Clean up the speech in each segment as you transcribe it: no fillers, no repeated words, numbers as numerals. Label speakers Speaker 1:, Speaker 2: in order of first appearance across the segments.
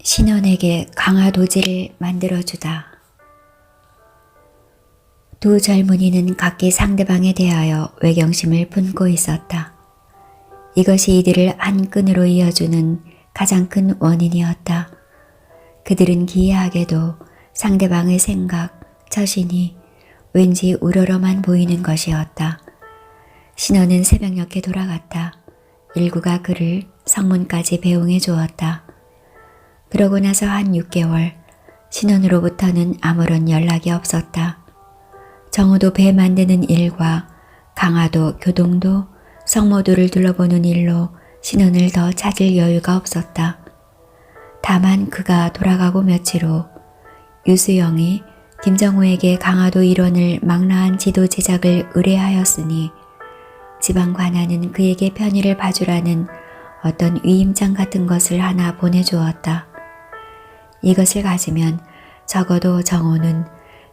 Speaker 1: 신원에게 강화도지를 만들어주다. 두 젊은이는 각기 상대방에 대하여 외경심을 품고 있었다. 이것이 이들을 한 끈으로 이어주는 가장 큰 원인이었다. 그들은 기이하게도 상대방의 생각, 처신이 왠지 우러러만 보이는 것이었다. 신원은 새벽녘에 돌아갔다. 일구가 그를 성문까지 배웅해 주었다. 그러고 나서 한 6개월, 신원으로부터는 아무런 연락이 없었다. 정우도 배 만드는 일과 강화도, 교동도, 성모도를 둘러보는 일로 신원을 더 찾을 여유가 없었다. 다만 그가 돌아가고 며칠 후 유수영이 김정우에게 강화도 일원을 망라한 지도 제작을 의뢰하였으니 지방 관아는 그에게 편의를 봐주라는 어떤 위임장 같은 것을 하나 보내주었다. 이것을 가지면 적어도 정호는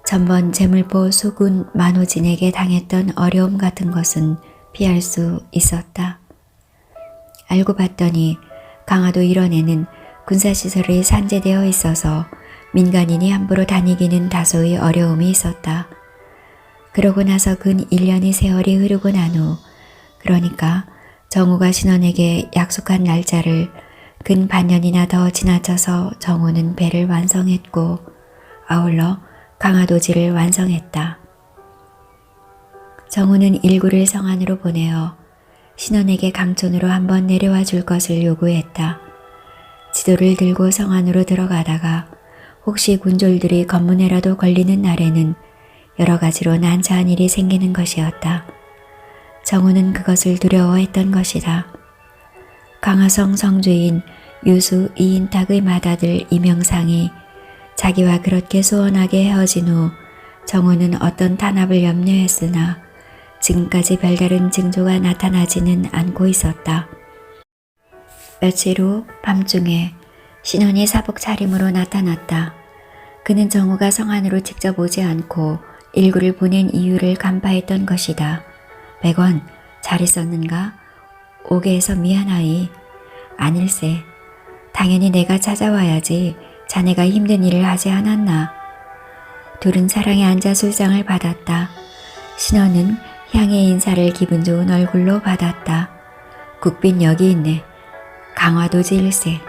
Speaker 1: 전번 재물포 수군 만호진에게 당했던 어려움 같은 것은 피할 수 있었다. 알고 봤더니 강화도 일원에는 군사시설이 산재되어 있어서 민간인이 함부로 다니기는 다소의 어려움이 있었다. 그러고 나서 근 1년의 세월이 흐르고 난 후, 그러니까 정우가 신원에게 약속한 날짜를 근 반년이나 더 지나쳐서 정우는 배를 완성했고 아울러 강화도지를 완성했다. 정우는 일구를 성안으로 보내어 신원에게 강촌으로 한번 내려와 줄 것을 요구했다. 지도를 들고 성안으로 들어가다가 혹시 군졸들이 검문에라도 걸리는 날에는 여러 가지로 난처한 일이 생기는 것이었다. 정우는 그것을 두려워했던 것이다. 강화성 성주인 유수 이인탁의 맏아들 이명상이 자기와 그렇게 소원하게 헤어진 후 정우는 어떤 탄압을 염려했으나 지금까지 별다른 징조가 나타나지는 않고 있었다. 며칠 후 밤중에 신원이 사복 차림으로 나타났다. 그는 정우가 성안으로 직접 오지 않고 일구를 보낸 이유를 간파했던 것이다. 백원, 잘 있었는가? 오게 해서 미안하이. 아닐세. 당연히 내가 찾아와야지. 자네가 힘든 일을 하지 않았나. 둘은 사랑에 앉아 술상을 받았다. 신원은 향의 인사를 기분 좋은 얼굴로 받았다. 국빈 여기 있네. 강화도지 일세.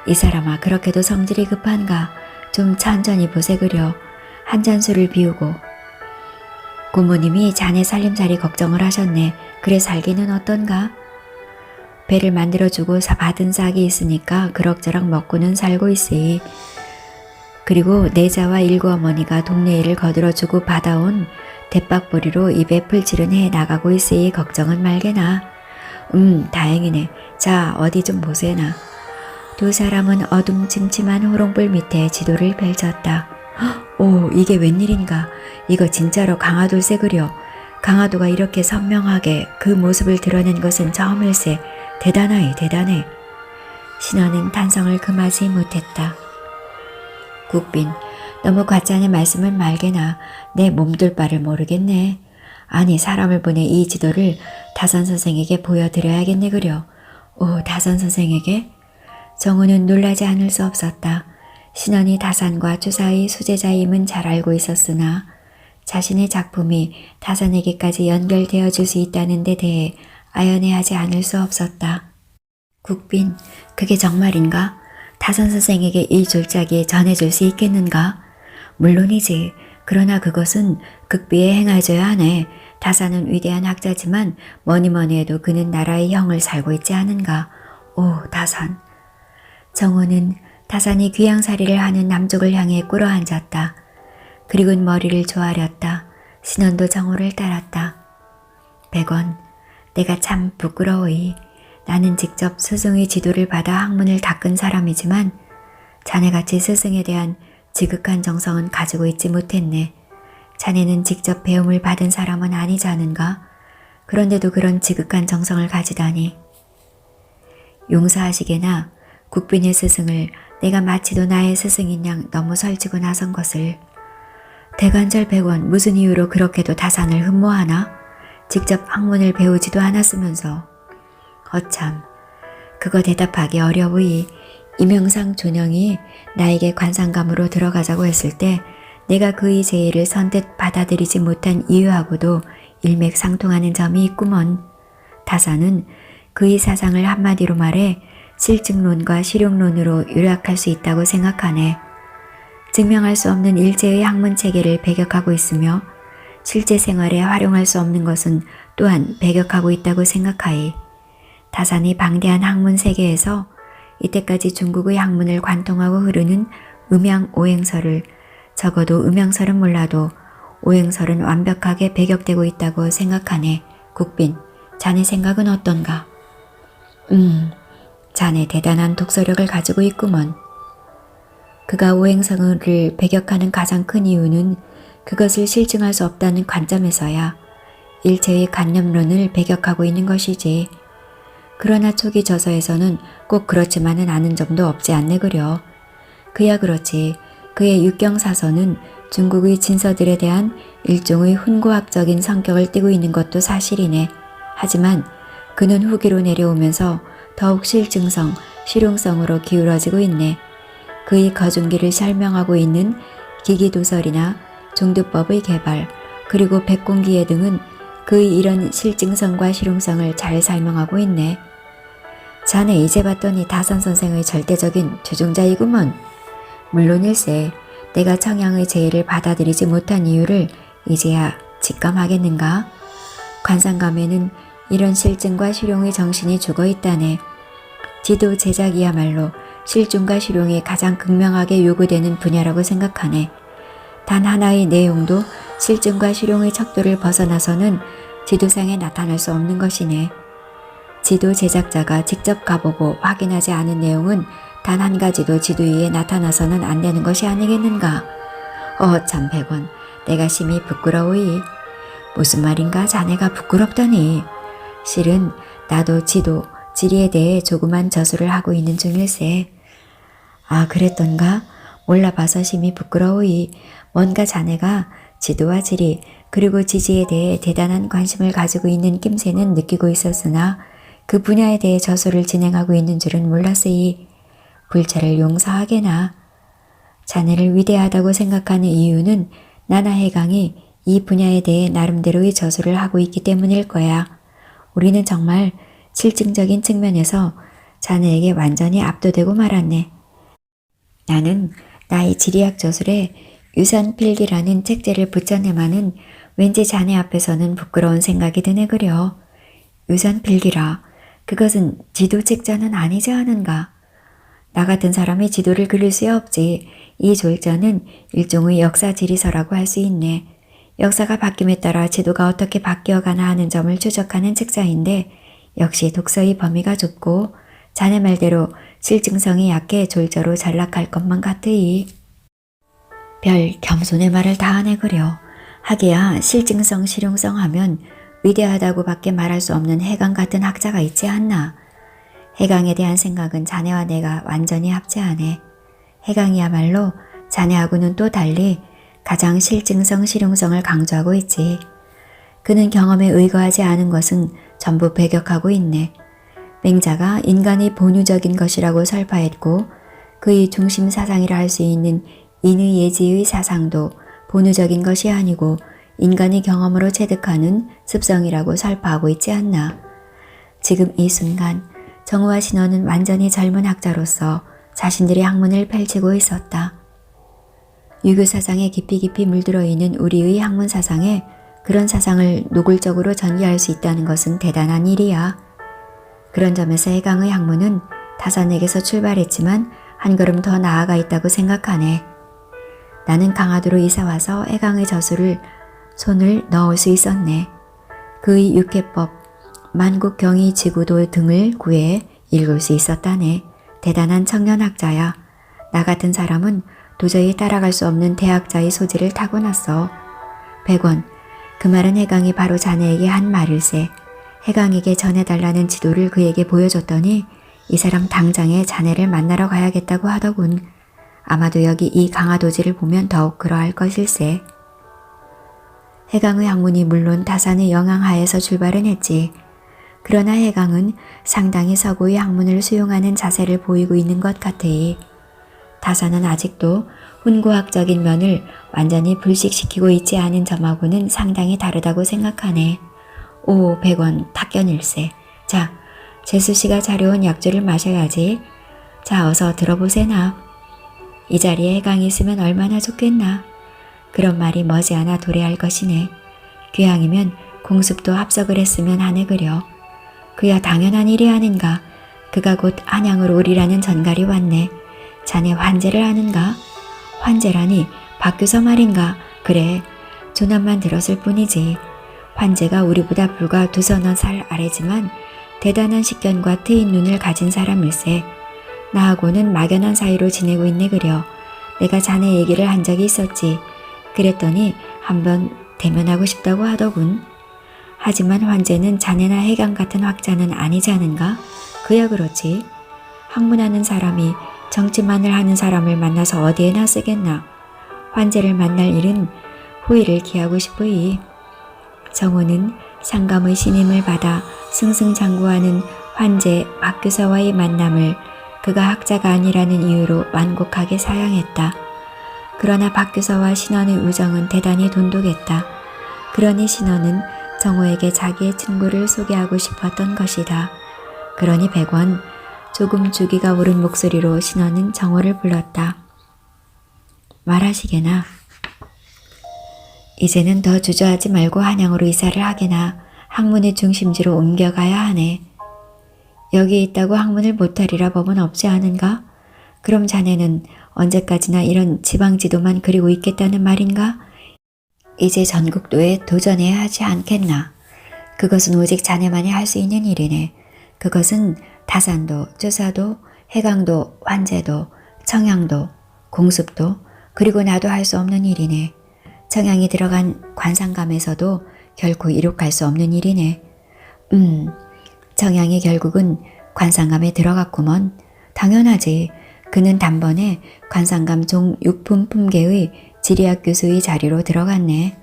Speaker 1: 이 사람아, 그렇게도 성질이 급한가? 좀 천천히 보세 그려. 한 잔 술을 비우고. 고모님이 자네 살림살이 걱정을 하셨네. 그래 살기는 어떤가? 배를 만들어주고 받은 싹이 있으니까 그럭저럭 먹고는 살고 있으이. 그리고 내자와 일구 어머니가 동네 일을 거들어주고 받아온 대박보리로 입에 풀칠은 해 나가고 있으이 걱정은 말게나. 다행이네. 자, 어디 좀 보세나. 두 사람은 어둠침침한 호롱불 밑에 지도를 펼쳤다. 오, 이게 웬일인가. 이거 진짜로 강화도일세 그려. 강화도가 이렇게 선명하게 그 모습을 드러낸 것은 처음일세. 대단하이 대단해. 신원은 탄성을 금하지 못했다. 국빈, 너무 과찬의 말씀을 말게나. 내 몸둘 바를 모르겠네. 아니, 사람을 보내 이 지도를 다선 선생에게 보여드려야겠네 그려. 오, 다선 선생에게? 정우는 놀라지 않을 수 없었다. 신원이 다산과 주사의 수제자임은 잘 알고 있었으나 자신의 작품이 다산에게까지 연결되어 줄 수 있다는 데 대해 아연해하지 않을 수 없었다. 국빈, 그게 정말인가? 다산 선생에게 이 졸작이 전해줄 수 있겠는가? 물론이지. 그러나 그것은 극비에 행해줘야 하네. 다산은 위대한 학자지만 뭐니뭐니 해도 그는 나라의 형을 살고 있지 않은가? 오, 다산. 정우는 다산이 귀양살이를 하는 남쪽을 향해 꿇어앉았다. 그리고 머리를 조아렸다. 신원도 정우를 따랐다. 백원, 내가 참 부끄러워이. 나는 직접 스승의 지도를 받아 학문을 닦은 사람이지만 자네같이 스승에 대한 지극한 정성은 가지고 있지 못했네. 자네는 직접 배움을 받은 사람은 아니지 않은가? 그런데도 그런 지극한 정성을 가지다니. 용서하시게나 국빈의 스승을 내가 마치도 나의 스승인 양 너무 설치고 나선 것을. 대관절 백원, 무슨 이유로 그렇게도 다산을 흠모하나? 직접 학문을 배우지도 않았으면서. 어참, 그거 대답하기 어려우이. 이명상 존영이 나에게 관상감으로 들어가자고 했을 때 내가 그의 제의를 선뜻 받아들이지 못한 이유하고도 일맥상통하는 점이 있구먼. 타사는 그의 사상을 한마디로 말해 실증론과 실용론으로 요약할 수 있다고 생각하네. 증명할 수 없는 일제의 학문 체계를 배격하고 있으며 실제 생활에 활용할 수 없는 것은 또한 배격하고 있다고 생각하이. 타산이 방대한 학문 세계에서 이때까지 중국의 학문을 관통하고 흐르는 음양 오행설을, 적어도 음양설은 몰라도 오행설은 완벽하게 배격되고 있다고 생각하네. 국빈, 자네 생각은 어떤가? 자네 대단한 독서력을 가지고 있구먼. 그가 오행설을 배격하는 가장 큰 이유는 그것을 실증할 수 없다는 관점에서야 일체의 관념론을 배격하고 있는 것이지. 그러나 초기 저서에서는 꼭 그렇지만은 않은 점도 없지 않네 그려. 그야 그렇지. 그의 육경사서는 중국의 진서들에 대한 일종의 훈고학적인 성격을 띠고 있는 것도 사실이네. 하지만 그는 후기로 내려오면서 더욱 실증성, 실용성으로 기울어지고 있네. 그의 거중기를 설명하고 있는 기기도설이나 종두법의 개발, 그리고 백공기회 등은 그의 이런 실증성과 실용성을 잘 설명하고 있네. 자네 이제 봤더니 다선 선생의 절대적인 조종자이구먼. 물론일세. 내가 청양의 제의를 받아들이지 못한 이유를 이제야 직감하겠는가? 관상감에는 이런 실증과 실용의 정신이 죽어있다네. 지도 제작이야말로 실증과 실용이 가장 극명하게 요구되는 분야라고 생각하네. 단 하나의 내용도 실증과 실용의 척도를 벗어나서는 지도상에 나타날 수 없는 것이네. 지도 제작자가 직접 가보고 확인하지 않은 내용은 단 한 가지도 지도 위에 나타나서는 안 되는 것이 아니겠는가? 참 백원, 내가 심히 부끄러우이. 무슨 말인가 자네가 부끄럽다니. 실은 나도 지도, 지리에 대해 조그만 저술을 하고 있는 중일세. 아, 그랬던가? 몰라봐서 심히 부끄러우이. 뭔가 자네가 지도와 지리 그리고 지지에 대해 대단한 관심을 가지고 있는 낌새는 느끼고 있었으나 그 분야에 대해 저술을 진행하고 있는 줄은 몰랐으이. 불찰을 용서하게나. 자네를 위대하다고 생각하는 이유는 나나 해강이 이 분야에 대해 나름대로의 저술을 하고 있기 때문일 거야. 우리는 정말 실증적인 측면에서 자네에게 완전히 압도되고 말았네. 나는 나의 지리학 저술에 유산필기라는 책제를 붙여내마는 왠지 자네 앞에서는 부끄러운 생각이 드네 그려. 유산필기라. 그것은 지도 책자는 아니지 않은가? 나 같은 사람이 지도를 그릴 수 없지. 이 졸자는 일종의 역사지리서라고 할 수 있네. 역사가 바뀜에 따라 지도가 어떻게 바뀌어가나 하는 점을 추적하는 책자인데 역시 독서의 범위가 좁고 자네 말대로 실증성이 약해 졸저로 전락할 것만 같으이. 별 겸손의 말을 다 하네 그려. 하기야 실증성 실용성 하면 위대하다고 밖에 말할 수 없는 해강 같은 학자가 있지 않나. 해강에 대한 생각은 자네와 내가 완전히 합체하네. 해강이야말로 자네하고는 또 달리 가장 실증성 실용성을 강조하고 있지. 그는 경험에 의거하지 않은 것은 전부 배격하고 있네. 맹자가 인간의 본유적인 것이라고 설파했고 그의 중심 사상이라 할 수 있는 인의 예지의 사상도 본유적인 것이 아니고 인간의 경험으로 체득하는 습성이라고 설파하고 있지 않나. 지금 이 순간 정우와 신원은 완전히 젊은 학자로서 자신들의 학문을 펼치고 있었다. 유교 사상에 깊이 물들어 있는 우리의 학문 사상에 그런 사상을 노골적으로 전개할 수 있다는 것은 대단한 일이야. 그런 점에서 해강의 학문은 타산에게서 출발했지만 한 걸음 더 나아가 있다고 생각하네. 나는 강화도로 이사와서 해강의 저술을 손을 넣을 수 있었네. 그의 육해법, 만국경의 지구도 등을 구해 읽을 수 있었다네. 대단한 청년학자야. 나 같은 사람은 도저히 따라갈 수 없는 대학자의 소질을 타고났어. 백원, 그 말은 해강이 바로 자네에게 한 말일세. 해강에게 전해달라는 지도를 그에게 보여줬더니 이 사람 당장에 자네를 만나러 가야겠다고 하더군. 아마도 여기 이 강화도지를 보면 더욱 그러할 것일세. 해강의 학문이 물론 타산의 영향하에서 출발은 했지. 그러나 해강은 상당히 서구의 학문을 수용하는 자세를 보이고 있는 것 같으니 다사는 아직도 훈구학적인 면을 완전히 불식시키고 있지 않은 점하고는 상당히 다르다고 생각하네. 오, 100원 탁견일세. 자, 재수씨가 자려온 약주를 마셔야지. 자, 어서 들어보세나. 이 자리에 해강이 있으면 얼마나 좋겠나. 그런 말이 머지않아 도래할 것이네. 귀향이면 공습도 합석을 했으면 하네 그려. 그야 당연한 일이 아닌가. 그가 곧 안양으로 오리라는 전갈이 왔네. 자네 환제를 아는가? 환제라니 박규서 말인가? 그래, 조남만 들었을 뿐이지. 환제가 우리보다 불과 두서너 살 아래지만 대단한 식견과 트인 눈을 가진 사람일세. 나하고는 막연한 사이로 지내고 있네 그려. 내가 자네 얘기를 한 적이 있었지. 그랬더니 한번 대면하고 싶다고 하더군. 하지만 환제는 자네나 해강 같은 학자는 아니지 않은가? 그야 그렇지. 학문하는 사람이 정치만을 하는 사람을 만나서 어디에나 쓰겠나. 환제를 만날 일은 후일을 기하고 싶으이. 정호는 상감의 신임을 받아 승승장구하는 환제 박규서와의 만남을 그가 학자가 아니라는 이유로 완곡하게 사양했다. 그러나 박규서와 신원의 우정은 대단히 돈독했다. 그러니 신원은 정호에게 자기의 친구를 소개하고 싶었던 것이다. 그러니 100원, 조금 주기가 오른 목소리로 신원은 정호를 불렀다. 말하시게나. 이제는 더 주저하지 말고 한양으로 이사를 하게나 학문의 중심지로 옮겨가야 하네. 여기 있다고 학문을 못하리라 법은 없지 않은가? 그럼 자네는 언제까지나 이런 지방지도만 그리고 있겠다는 말인가? 이제 전국도에 도전해야 하지 않겠나. 그것은 오직 자네만이 할 수 있는 일이네. 그것은 다산도, 주사도, 해강도, 환제도, 청양도, 공습도, 그리고 나도 할 수 없는 일이네. 청양이 들어간 관상감에서도 결코 이룩할 수 없는 일이네. 청양이 결국은 관상감에 들어갔구먼. 당연하지. 그는 단번에 관상감 종 6품 품계의 지리학 교수의 자리로 들어갔네.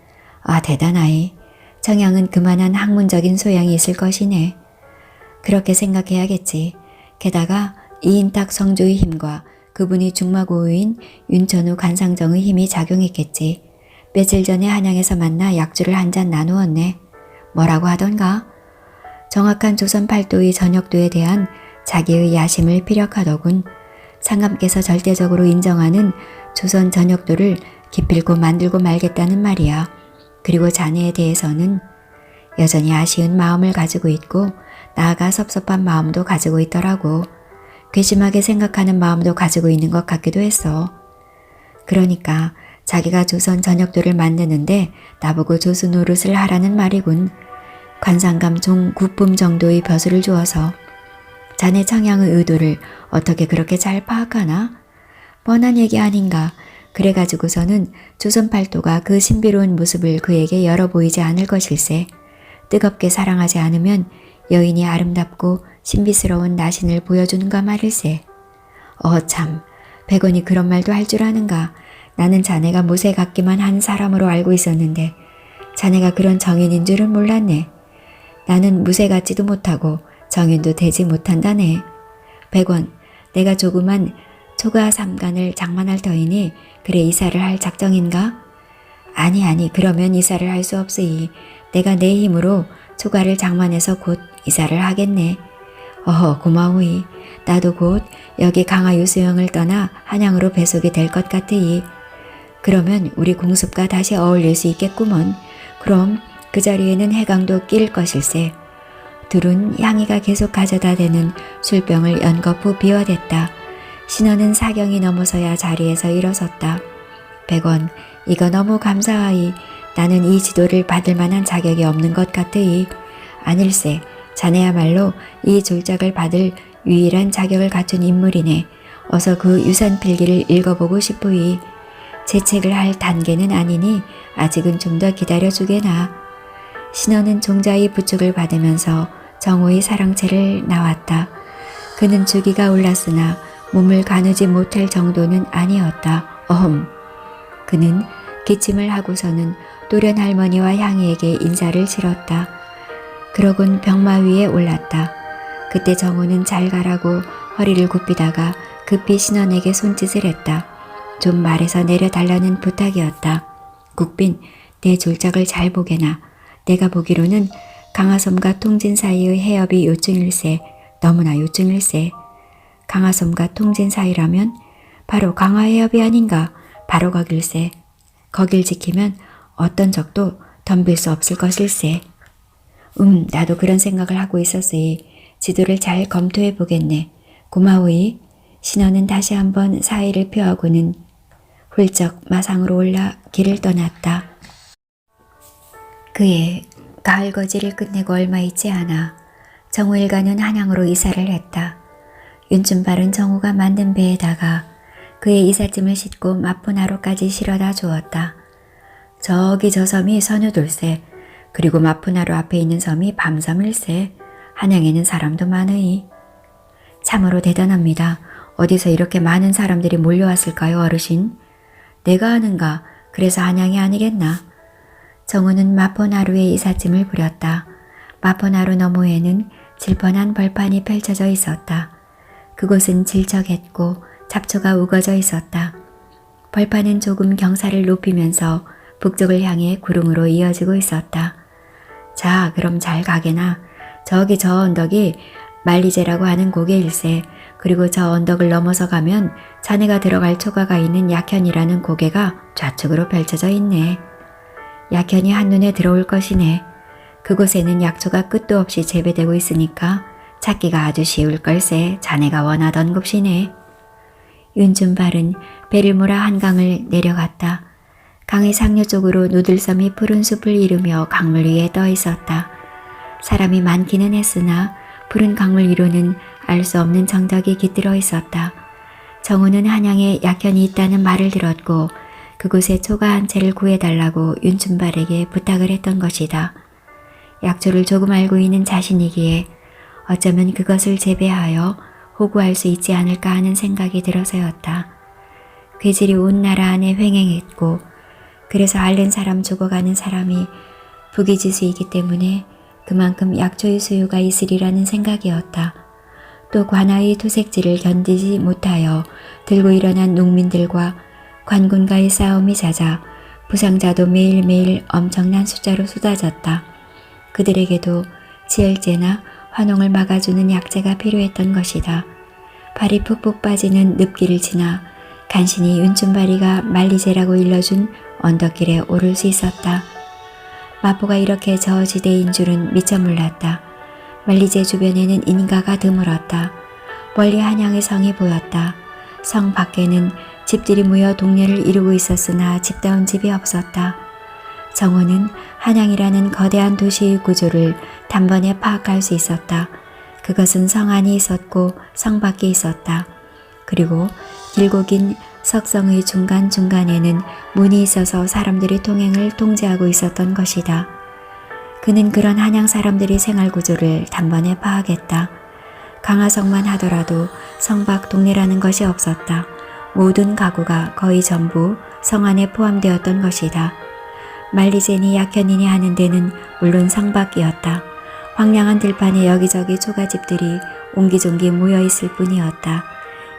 Speaker 1: 아, 대단하이. 청양은 그만한 학문적인 소양이 있을 것이네. 그렇게 생각해야겠지. 게다가 이인탁 성조의 힘과 그분이 중마고우인 윤천우 관상정의 힘이 작용했겠지. 며칠 전에 한양에서 만나 약주를 한 잔 나누었네. 뭐라고 하던가? 정확한 조선 팔도의 전역도에 대한 자기의 야심을 피력하더군. 상감께서 절대적으로 인정하는 조선 전역도를 기필코 만들고 말겠다는 말이야. 그리고 자네에 대해서는 여전히 아쉬운 마음을 가지고 있고 나아가 섭섭한 마음도 가지고 있더라고. 괘씸하게 생각하는 마음도 가지고 있는 것 같기도 했어. 그러니까 자기가 조선 전역도를 만드는데 나보고 조수 노릇을 하라는 말이군. 관상감 종 9품 정도의 벼슬을 주어서. 자네 청양의 의도를 어떻게 그렇게 잘 파악하나? 뻔한 얘기 아닌가. 그래가지고서는 조선 팔도가 그 신비로운 모습을 그에게 열어 보이지 않을 것일세. 뜨겁게 사랑하지 않으면 여인이 아름답고 신비스러운 나신을 보여주는가 말일세. 참, 100원이 그런 말도 할 줄 아는가. 나는 자네가 모세 같기만 한 사람으로 알고 있었는데 자네가 그런 정인인 줄은 몰랐네. 나는 무쇠 같지도 못하고 정인도 되지 못한다네. 100원, 내가 조그만 초가 삼간을 장만할 터이니 그래 이사를 할 작정인가? 아니, 그러면 이사를 할 수 없으니 내가 내 힘으로 초가를 장만해서 곧 이사를 하겠네. 고마우이. 나도 곧 여기 강화유 수영을 떠나 한양으로 배속이 될 것 같으니. 그러면 우리 공습과 다시 어울릴 수 있겠구먼. 그럼 그 자리에는 해강도 낄 것일세. 둘은 향이가 계속 가져다 대는 술병을 연거푸 비워댔다. 신호는 사경이 넘어서야 자리에서 일어섰다. 100원, 이거 너무 감사하이. 나는 이 지도를 받을 만한 자격이 없는 것 같으이. 아닐세, 자네야말로 이 졸작을 받을 유일한 자격을 갖춘 인물이네. 어서 그 유산필기를 읽어보고 싶으이. 재책을 할 단계는 아니니 아직은 좀 더 기다려주게나. 신호는 종자의 부축을 받으면서 정호의 사랑채를 나왔다. 그는 주기가 올랐으나 몸을 가누지 못할 정도는 아니었다. 그는 기침을 하고서는 또련 할머니와 향이에게 인사를 치렀다. 그러곤 병마 위에 올랐다. 그때 정호는 잘 가라고 허리를 굽히다가 급히 신원에게 손짓을 했다. 좀 말해서 내려달라는 부탁이었다. 국빈, 내 졸작을 잘 보게나. 내가 보기로는 강화섬과 통진 사이의 해협이 요충일세. 너무나 요충일세. 강화섬과 통진 사이라면 바로 강화해협이 아닌가. 바로 거길세. 거길 지키면 어떤 적도 덤빌 수 없을 것일세. 나도 그런 생각을 하고 있었으니 지도를 잘 검토해 보겠네. 고마우이. 신원은 다시 한번 사의를 표하고는 훌쩍 마상으로 올라 길을 떠났다. 그해 가을 거지를 끝내고 얼마 있지 않아 정우 일가는 한양으로 이사를 했다. 윤춘발은 정우가 만든 배에다가 그의 이삿짐을 싣고 마푸나루까지 실어다 주었다. 저기 저 섬이 선유돌세. 그리고 마푸나루 앞에 있는 섬이 밤섬일세. 한양에는 사람도 많으니. 참으로 대단합니다. 어디서 이렇게 많은 사람들이 몰려왔을까요, 어르신? 내가 아는가? 그래서 한양이 아니겠나? 정우는 마포나루에 이삿짐을 부렸다. 마포나루 너머에는 질펀한 벌판이 펼쳐져 있었다. 그곳은 질척했고 잡초가 우거져 있었다. 벌판은 조금 경사를 높이면서 북쪽을 향해 구릉으로 이어지고 있었다. 자, 그럼 잘 가게나. 저기 저 언덕이 말리제라고 하는 고개일세. 그리고 저 언덕을 넘어서 가면 자네가 들어갈 초가가 있는 약현이라는 고개가 좌측으로 펼쳐져 있네. 약현이 한눈에 들어올 것이네. 그곳에는 약초가 끝도 없이 재배되고 있으니까 찾기가 아주 쉬울 걸세. 자네가 원하던 곳이네. 윤준발은 배를 몰아 한강을 내려갔다. 강의 상류 쪽으로 누들섬이 푸른 숲을 이루며 강물 위에 떠 있었다. 사람이 많기는 했으나 푸른 강물 위로는 알 수 없는 정적이 깃들어 있었다. 정우는 한양에 약현이 있다는 말을 들었고 그곳에 초가 한 채를 구해달라고 윤춘발에게 부탁을 했던 것이다. 약초를 조금 알고 있는 자신이기에 어쩌면 그것을 재배하여 호구할 수 있지 않을까 하는 생각이 들어서였다. 괴질이 온 나라 안에 횡행했고 그래서 앓는 사람 죽어가는 사람이 부기지수이기 때문에 그만큼 약초의 수요가 있으리라는 생각이었다. 또 관아의 토색질을 견디지 못하여 들고 일어난 농민들과 관군과의 싸움이 잦아 부상자도 매일매일 엄청난 숫자로 쏟아졌다. 그들에게도 지혈제나 화농을 막아주는 약재가 필요했던 것이다. 발이 푹푹 빠지는 늪길을 지나 간신히 윤춘바리가 말리제라고 일러준 언덕길에 오를 수 있었다. 마포가 이렇게 저지대인 줄은 미처 몰랐다. 말리제 주변에는 인가가 드물었다. 멀리 한양의 성이 보였다. 성 밖에는 집들이 모여 동네를 이루고 있었으나 집다운 집이 없었다. 정호는 한양이라는 거대한 도시의 구조를 단번에 파악할 수 있었다. 그것은 성 안이 있었고 성 밖에 있었다. 그리고 길고 긴 석성의 중간중간에는 문이 있어서 사람들의 통행을 통제하고 있었던 것이다. 그는 그런 한양 사람들의 생활 구조를 단번에 파악했다. 강화성만 하더라도 성 밖 동네라는 것이 없었다. 모든 가구가 거의 전부 성 안에 포함되었던 것이다. 말리제니 약현이니 하는 데는 물론 성 밖이었다. 황량한 들판에 여기저기 초가집들이 옹기종기 모여있을 뿐이었다.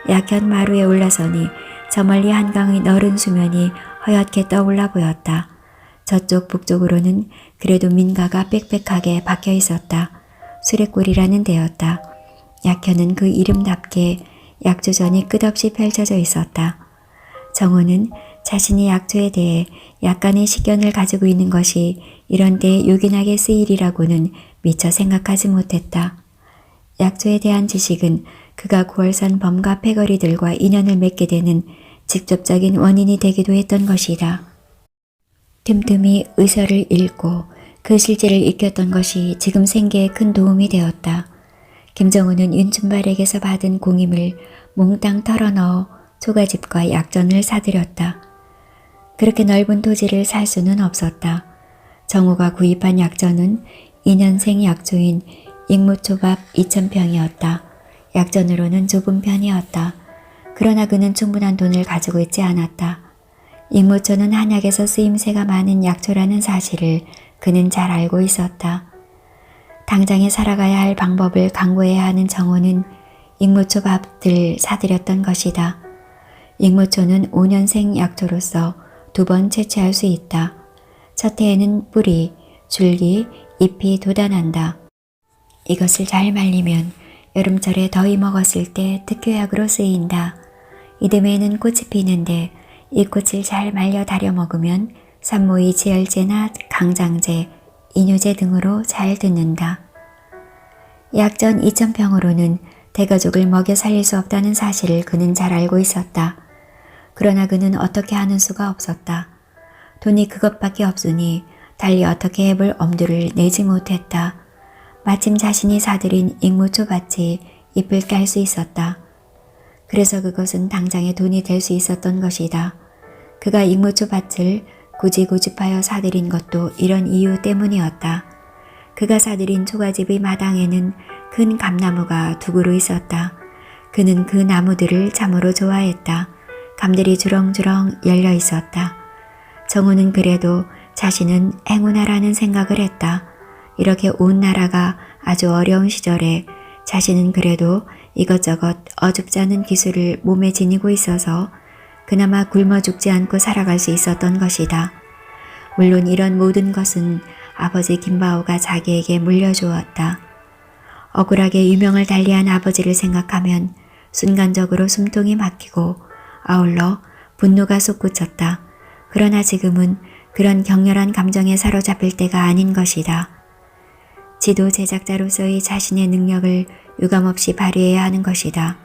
Speaker 1: 약현 마루에 올라서니 저 멀리 한강의 너른 수면이 허옇게 떠올라 보였다. 저쪽 북쪽으로는 그래도 민가가 빽빽하게 박혀 있었다. 수레골이라는 데였다. 약현은 그 이름답게 약조전이 끝없이 펼쳐져 있었다. 정호는 자신이 약초에 대해 약간의 식견을 가지고 있는 것이 이런 데에 요긴하게 쓰이리라고는 미처 생각하지 못했다. 약초에 대한 지식은 그가 9월산 범과 패거리들과 인연을 맺게 되는 직접적인 원인이 되기도 했던 것이다. 틈틈이 의서를 읽고 그 실제를 익혔던 것이 지금 생계에 큰 도움이 되었다. 김정우는 윤춘발에게서 받은 공임을 몽땅 털어넣어 초가집과 약전을 사들였다. 그렇게 넓은 토지를 살 수는 없었다. 정우가 구입한 약전은 2년생 약초인 익무초밥 2,000평이었다. 약전으로는 좁은 편이었다. 그러나 그는 충분한 돈을 가지고 있지 않았다. 익무초는 한약에서 쓰임새가 많은 약초라는 사실을 그는 잘 알고 있었다. 당장에 살아가야 할 방법을 강구해야 하는 정호는 익무초 밭을 사들였던 것이다. 익무초는 5년생 약초로서 2번 채취할 수 있다. 첫 해에는 뿌리, 줄기, 잎이 돋아난다. 이것을 잘 말리면 여름철에 더위 먹었을 때 특효약으로 쓰인다. 이듬해에는 꽃이 피는데 이 꽃을 잘 말려 달여 먹으면 산모의 지혈제나 강장제, 이뇨제 등으로 잘 듣는다. 약전 2,000평으로는 대가족을 먹여 살릴 수 없다는 사실을 그는 잘 알고 있었다. 그러나 그는 어떻게 하는 수가 없었다. 돈이 그것밖에 없으니 달리 어떻게 해볼 엄두를 내지 못했다. 마침 자신이 사들인 익무초 밭이 잎을 깔 수 있었다. 그래서 그것은 당장에 돈이 될 수 있었던 것이다. 그가 익무초 밭을 굳이 고집하여 사들인 것도 이런 이유 때문이었다. 그가 사들인 초가집의 마당에는 큰 감나무가 2그루 있었다. 그는 그 나무들을 참으로 좋아했다. 감들이 주렁주렁 열려 있었다. 정우는 그래도 자신은 행운아라는 생각을 했다. 이렇게 온 나라가 아주 어려운 시절에 자신은 그래도 이것저것 어줍지 않은 기술을 몸에 지니고 있어서 그나마 굶어 죽지 않고 살아갈 수 있었던 것이다. 물론 이런 모든 것은 아버지 김바오가 자기에게 물려주었다. 억울하게 유명을 달리한 아버지를 생각하면 순간적으로 숨통이 막히고 아울러 분노가 솟구쳤다. 그러나 지금은 그런 격렬한 감정에 사로잡힐 때가 아닌 것이다. 지도 제작자로서의 자신의 능력을 유감없이 발휘해야 하는 것이다.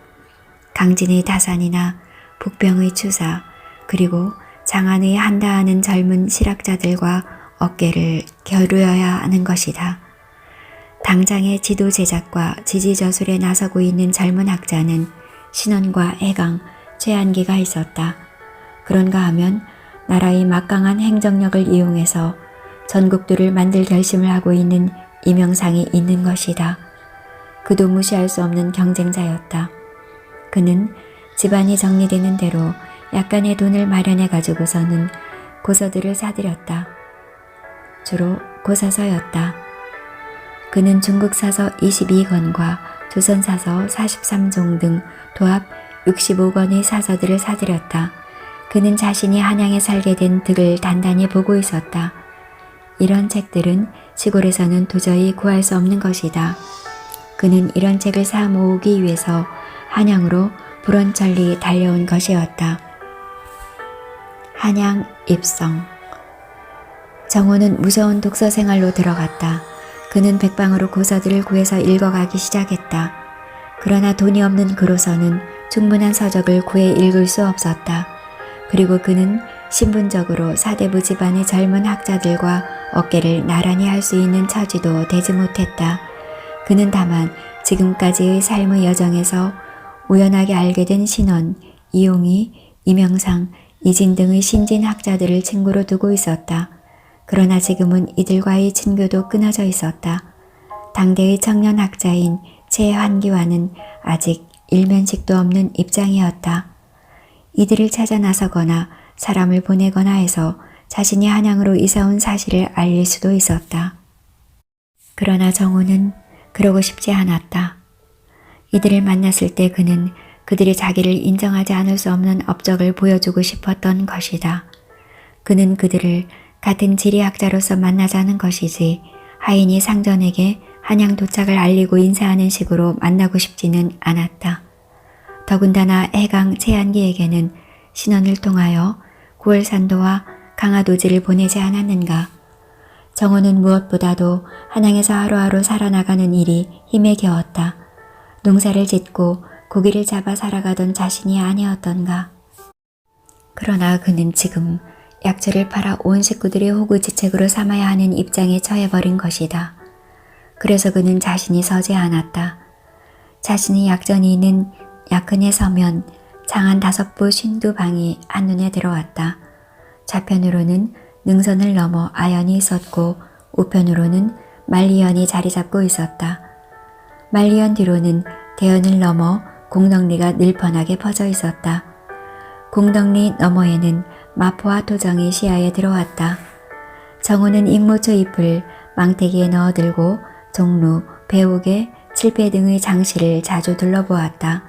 Speaker 1: 강진의 다산이나 북병의 추사 그리고 장안의 한다하는 젊은 실학자들과 어깨를 겨루어야 하는 것이다. 당장의 지도 제작과 지지저술에 나서고 있는 젊은 학자는 신원과 해강, 최한기가 있었다. 그런가 하면 나라의 막강한 행정력을 이용해서 전국들을 만들 결심을 하고 있는 이명상이 있는 것이다. 그도 무시할 수 없는 경쟁자였다. 그는 집안이 정리되는 대로 약간의 돈을 마련해 가지고서는 고서들을 사들였다. 주로 고사서였다. 그는 중국사서 22권과 조선사서 43종 등 도합 65권의 사서들을 사들였다. 그는 자신이 한양에 살게 된 득을 단단히 보고 있었다. 이런 책들은 시골에서는 도저히 구할 수 없는 것이다. 그는 이런 책을 사 모으기 위해서 한양으로 불원천리 달려온 것이었다. 한양 입성. 정호는 무서운 독서 생활로 들어갔다. 그는 백방으로 고서들을 구해서 읽어가기 시작했다. 그러나 돈이 없는 그로서는 충분한 서적을 구해 읽을 수 없었다. 그리고 그는 신분적으로 사대부 집안의 젊은 학자들과 어깨를 나란히 할 수 있는 처지도 되지 못했다. 그는 다만 지금까지의 삶의 여정에서 우연하게 알게 된 신원, 이용희, 이명상, 이진 등의 신진 학자들을 친구로 두고 있었다. 그러나 지금은 이들과의 친교도 끊어져 있었다. 당대의 청년 학자인 최환기와는 아직 일면식도 없는 입장이었다. 이들을 찾아 나서거나 사람을 보내거나 해서 자신이 한양으로 이사온 사실을 알릴 수도 있었다. 그러나 정호는 그러고 싶지 않았다. 이들을 만났을 때 그는 그들이 자기를 인정하지 않을 수 없는 업적을 보여주고 싶었던 것이다. 그는 그들을 같은 지리학자로서 만나자는 것이지 하인이 상전에게 한양 도착을 알리고 인사하는 식으로 만나고 싶지는 않았다. 더군다나 해강 최한기에게는 신원을 통하여 구월산도와 강화도지를 보내지 않았는가. 정호는 무엇보다도 한양에서 하루하루 살아나가는 일이 힘에 겨웠다. 농사를 짓고 고기를 잡아 살아가던 자신이 아니었던가. 그러나 그는 지금 약초를 팔아 온 식구들이 호구지책으로 삼아야 하는 입장에 처해버린 것이다. 그래서 그는 자신이 서지 않았다. 자신이 약전이 있는 약근에 서면 장안 5부 52방이 한눈에 들어왔다. 좌편으로는 능선을 넘어 아연이 있었고 우편으로는 만리연이 자리 잡고 있었다. 만리연 뒤로는 대연을 넘어 공덕리가 늘펀하게 퍼져 있었다. 공덕리 너머에는 마포와 도정이 시야에 들어왔다. 정호는 익무초 잎을 망태기에 넣어 들고 종로, 배옥의 칠패 등의 장시를 자주 둘러보았다.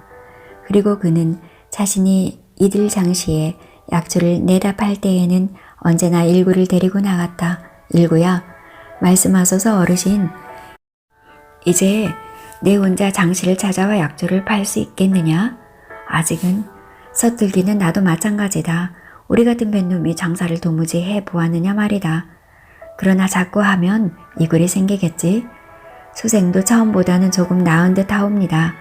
Speaker 1: 그리고 그는 자신이 이들 장시에 약초를 내다 팔 때에는 언제나 일구를 데리고 나갔다. 일구야, 말씀하소서 어르신. 이제 내 혼자 장시를 찾아와 약초를 팔 수 있겠느냐? 아직은. 서툴기는 나도 마찬가지다. 우리 같은 뱃놈이 장사를 도무지 해보았느냐 말이다. 그러나 자꾸 하면 이 꼴이 생기겠지. 수생도 처음보다는 조금 나은 듯 하옵니다.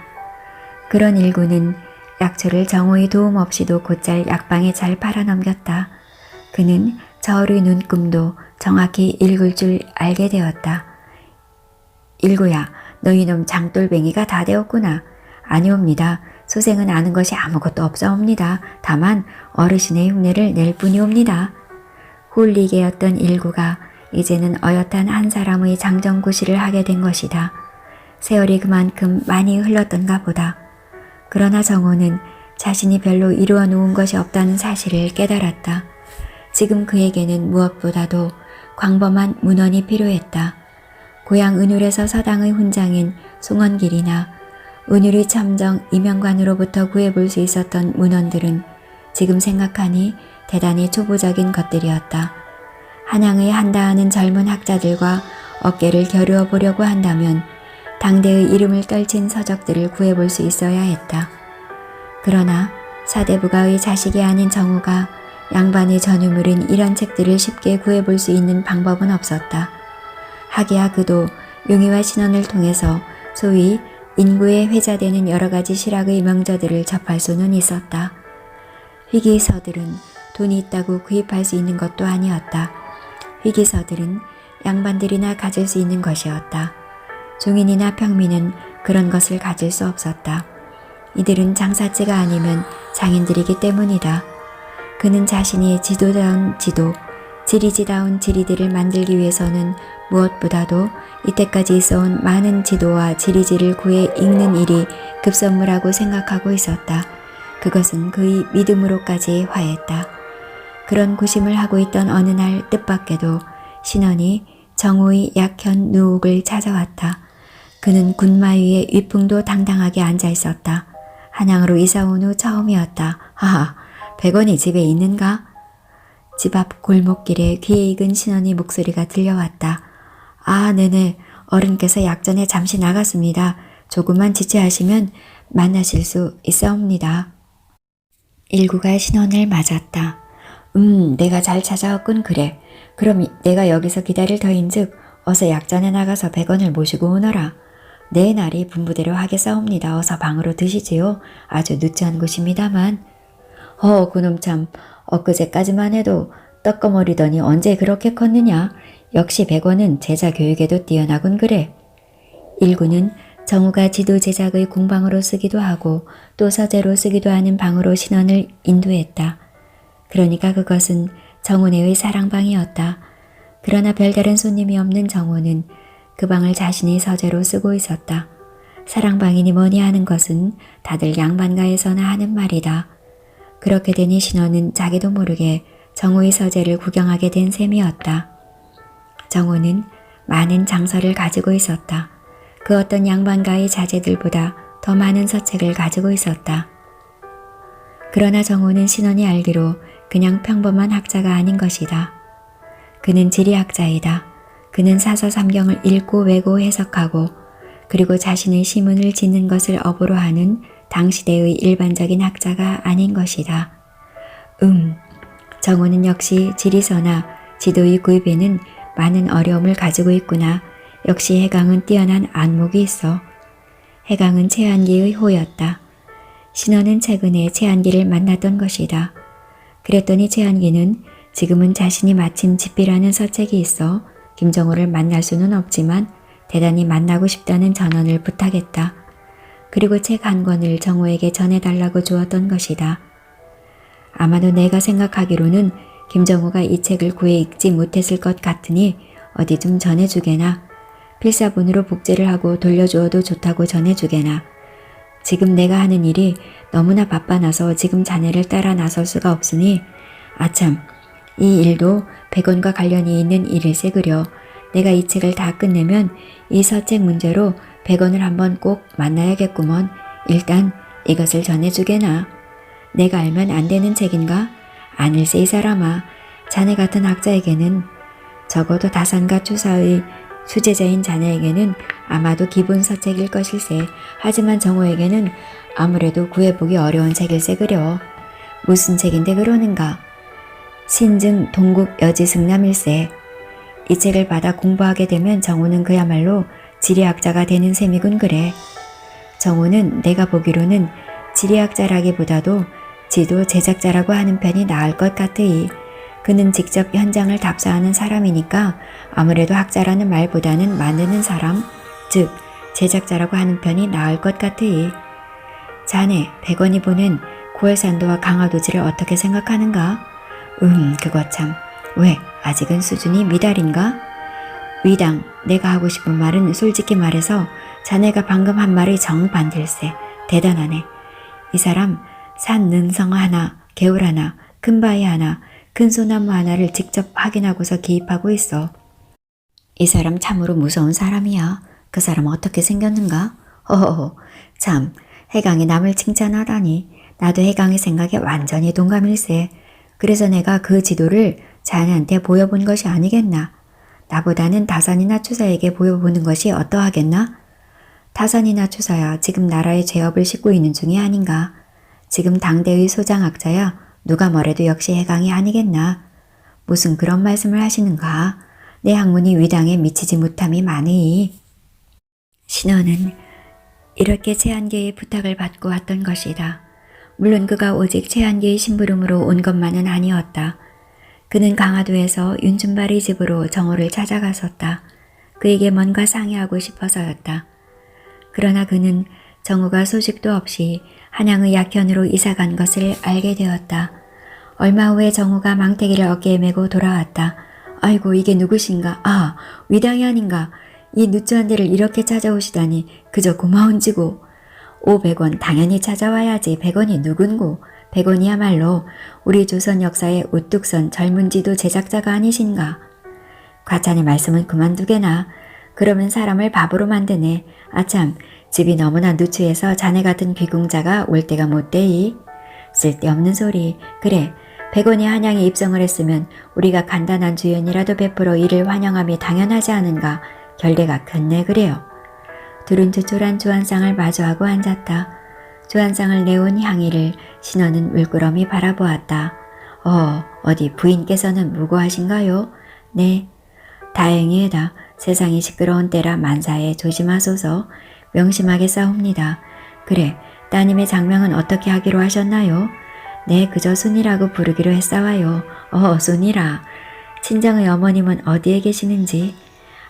Speaker 1: 그런 일구는 약초를 정호의 도움 없이도 곧잘 약방에 잘 팔아넘겼다. 그는 저울의 눈금도 정확히 읽을 줄 알게 되었다. 일구야, 너희 놈 장돌뱅이가 다 되었구나. 아니옵니다. 수생은 아는 것이 아무것도 없사옵니다. 다만 어르신의 흉내를 낼 뿐이옵니다. 홀리게였던 일구가 이제는 어엿한 한 사람의 장정구실을 하게 된 것이다. 세월이 그만큼 많이 흘렀던가 보다. 그러나 정호는 자신이 별로 이루어 놓은 것이 없다는 사실을 깨달았다. 지금 그에게는 무엇보다도 광범한 문헌이 필요했다. 고향 은율에서 서당의 훈장인 송원길이나 은율의 첨정 이명관으로부터 구해볼 수 있었던 문헌들은 지금 생각하니 대단히 초보적인 것들이었다. 한양의 한다하는 젊은 학자들과 어깨를 겨루어 보려고 한다면 당대의 이름을 떨친 서적들을 구해볼 수 있어야 했다. 그러나 사대부가의 자식이 아닌 정우가 양반의 전유물인 이런 책들을 쉽게 구해볼 수 있는 방법은 없었다. 하기야 그도 용의와 신원을 통해서 소위 인구에 회자되는 여러 가지 실학의 명저들을 접할 수는 있었다. 희귀서들은 돈이 있다고 구입할 수 있는 것도 아니었다. 희귀서들은 양반들이나 가질 수 있는 것이었다. 중인이나 평민은 그런 것을 가질 수 없었다. 이들은 장사치가 아니면 장인들이기 때문이다. 그는 자신이 지도다운 지도, 지리지다운 지리들을 만들기 위해서는 무엇보다도 이때까지 있어온 많은 지도와 지리지를 구해 읽는 일이 급선무라고 생각하고 있었다. 그것은 그의 믿음으로까지 화했다. 그런 고심을 하고 있던 어느 날 뜻밖에도 신원이 정호의 약현 누옥을 찾아왔다. 그는 군마 위에 위풍도 당당하게 앉아 있었다. 한양으로 이사온 후 처음이었다. 하하, 백원이 집에 있는가? 집 앞 골목길에 귀에 익은 신원의 목소리가 들려왔다. 아, 네네. 어른께서 약전에 잠시 나갔습니다. 조금만 지체하시면 만나실 수 있사옵니다. 일구가 신원을 맞았다. 내가 잘 찾아왔군 그래. 그럼 내가 여기서 기다릴 터인즉 어서 약전에 나가서 백원을 모시고 오너라. 내 날이 분부대로 하겠사옵니다. 어서 방으로 드시지요. 아주 누추한 곳입니다만. 그놈 참 엊그제까지만 해도 떡거머리더니 언제 그렇게 컸느냐. 역시 백원은 제자 교육에도 뛰어나군 그래. 일구는 정우가 지도 제작의 공방으로 쓰기도 하고 또 서재로 쓰기도 하는 방으로 신원을 인도했다. 그러니까 그것은 정우네의 사랑방이었다. 그러나 별다른 손님이 없는 정우는 그 방을 자신이 서재로 쓰고 있었다. 사랑방이니 뭐니 하는 것은 다들 양반가에서나 하는 말이다. 그렇게 되니 신원은 자기도 모르게 정우의 서재를 구경하게 된 셈이었다. 정우는 많은 장서를 가지고 있었다. 그 어떤 양반가의 자제들보다 더 많은 서책을 가지고 있었다. 그러나 정우는 신원이 알기로 그냥 평범한 학자가 아닌 것이다. 그는 지리학자이다. 그는 사서삼경을 읽고 외고 해석하고 그리고 자신의 시문을 짓는 것을 업으로 하는 당시대의 일반적인 학자가 아닌 것이다. 정우는 역시 지리서나 지도의 구입에는 많은 어려움을 가지고 있구나. 역시 해강은 뛰어난 안목이 있어. 해강은 최한기의 호였다. 신원은 최근에 최한기를 만났던 것이다. 그랬더니 최한기는 지금은 자신이 마침 집필하는 서책이 있어 김정호를 만날 수는 없지만 대단히 만나고 싶다는 전언을 부탁했다. 그리고 책 한 권을 정호에게 전해달라고 주었던 것이다. 아마도 내가 생각하기로는 김정호가 이 책을 구해 읽지 못했을 것 같으니 어디 좀 전해주게나. 필사본으로 복제를 하고 돌려주어도 좋다고 전해주게나. 지금 내가 하는 일이 너무나 바빠나서 지금 자네를 따라 나설 수가 없으니 아참 이 일도 백원과 관련이 있는 일일세 그려. 내가 이 책을 다 끝내면 이 서책 문제로 100원을 한번 꼭 만나야겠구먼. 일단 이것을 전해주게나. 내가 알면 안 되는 책인가? 아닐세 이 사람아. 자네 같은 학자에게는, 적어도 다산과 추사의 수제자인 자네에게는 아마도 기본 서책일 것일세. 하지만 정호에게는 아무래도 구해보기 어려운 책일세 그려. 무슨 책인데 그러는가? 신증 동국 여지승남일세. 이 책을 받아 공부하게 되면 정호는 그야말로 지리학자가 되는 셈이군 그래. 정호는 내가 보기로는 지리학자라기보다도 지도 제작자라고 하는 편이 나을 것 같으이. 그는 직접 현장을 답사하는 사람이니까 아무래도 학자라는 말보다는 만드는 사람, 즉 제작자라고 하는 편이 나을 것 같으이. 자네, 백원이 보낸 고해산도와 강화도지를 어떻게 생각하는가? 그거 참. 왜, 아직은 수준이 미달인가? 위당, 내가 하고 싶은 말은 솔직히 말해서 자네가 방금 한 말이 정반댈세. 대단하네. 이 사람 산 능성 하나, 개울 하나, 큰 바위 하나, 큰 소나무 하나를 직접 확인하고서 기입하고 있어. 이 사람 참으로 무서운 사람이야. 그 사람 어떻게 생겼는가? 허허허, 참, 해강이 남을 칭찬하다니. 나도 해강의 생각에 완전히 동감일세. 그래서 내가 그 지도를 자네한테 보여본 것이 아니겠나. 나보다는 다산이나 추사에게 보여보는 것이 어떠하겠나? 다산이나 추사야 지금 나라의 죄업을 싣고 있는 중이 아닌가. 지금 당대의 소장학자야. 누가 뭐래도 역시 해강이 아니겠나. 무슨 그런 말씀을 하시는가. 내 학문이 위당에 미치지 못함이 많으니. 신원은 이렇게 최한계의 부탁을 받고 왔던 것이다. 물론 그가 오직 최한계의 심부름으로 온 것만은 아니었다. 그는 강화도에서 윤춘발의 집으로 정호를 찾아갔었다. 그에게 뭔가 상의하고 싶어서였다. 그러나 그는 정호가 소식도 없이 한양의 약현으로 이사간 것을 알게 되었다. 얼마 후에 정호가 망태기를 어깨에 메고 돌아왔다. 아이고, 이게 누구신가? 아, 위당이 아닌가? 이 누추한 데를 이렇게 찾아오시다니 그저 고마운지고. 500원 당연히 찾아와야지. 100원이 누군고. 100원이야말로 우리 조선 역사의 우뚝 선 젊은 지도 제작자가 아니신가. 과찬의 말씀은 그만두게나. 그러면 사람을 바보로 만드네. 아참, 집이 너무나 누추해서 자네 같은 귀궁자가 올 때가 못되이. 쓸데없는 소리. 그래, 100원이 한양에 입성을 했으면 우리가 간단한 주연이라도 베풀어 이를 환영함이 당연하지 않은가. 결례가 컸네 그래요. 둘은 조촐한 주한상을 마주하고 앉았다. 주한상을 내온 향이를 신원은 물끄러미 바라보았다. 어디 부인께서는 무고하신가요? 네. 다행이에다. 세상이 시끄러운 때라 만사에 조심하소서. 명심하게 싸웁니다. 그래, 따님의 장명은 어떻게 하기로 하셨나요? 네, 그저 순이라고 부르기로 했사와요. 순이라. 친정의 어머님은 어디에 계시는지?